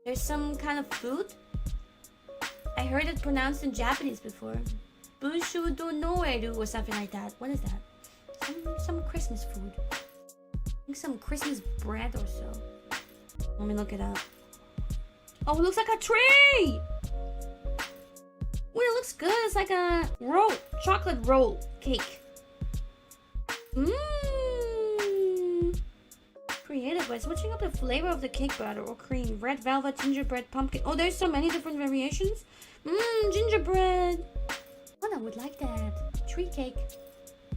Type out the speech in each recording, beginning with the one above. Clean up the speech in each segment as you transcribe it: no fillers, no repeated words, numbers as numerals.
There's some kind of food. I heard it pronounced in Japanese before. Bushu do noeru or something like that. What is that? Some Christmas food. I think some Christmas bread or so. Let me look it up. Oh, it looks like a tree! Oh, it looks good. It's like a roll, chocolate roll cake. Creative by switching up the flavor of the cake batter or cream. Red velvet, gingerbread, pumpkin. Oh, there's so many different variations. Gingerbread. Oh, I would like that. Tree cake.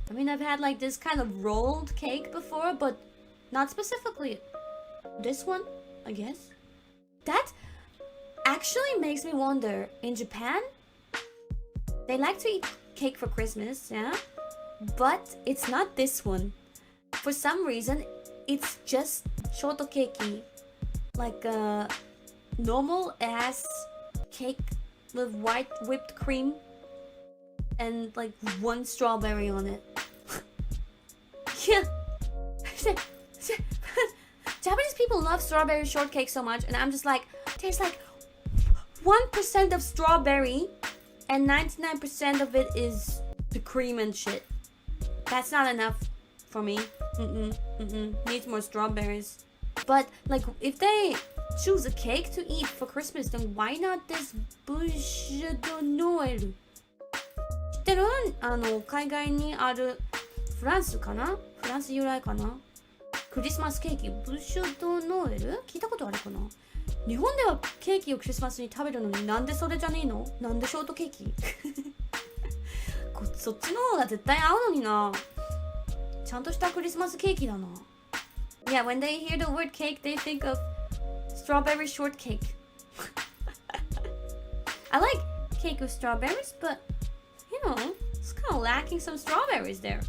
I mean, I've had like this kind of rolled cake before, but not specifically this one, I guess. That actually makes me wonder. In Japan, they like to eat cake for Christmas, yeah? But it's not this one. For some reason, it's just shortcake, like a normal ass cake with white whipped cream and like one strawberry on it. Yeah. Japanese people love strawberry shortcake so much, and I'm just like, there's like 1% of strawberry and 99% of it is the cream and shit. That's not enough for me. Needs more strawberries. But like, if they choose a cake to eat for Christmas, then why not this bûche de Noël? 知ってる？海外にあるフランスかな？フランス由来かな？クリスマスケーキ、ブッシュドノエル？聞いたことあるかな？日本ではケーキをクリスマスに食べるのになんでそれじゃねえの？なんでショートケーキ？そっちの方が絶対合うのにな。ちゃんとしたクリスマスケーキだな。Yeah, when they hear the word cake, they think of strawberry shortcake. I like cake with strawberries, but you know, it's kind of lacking some strawberries there.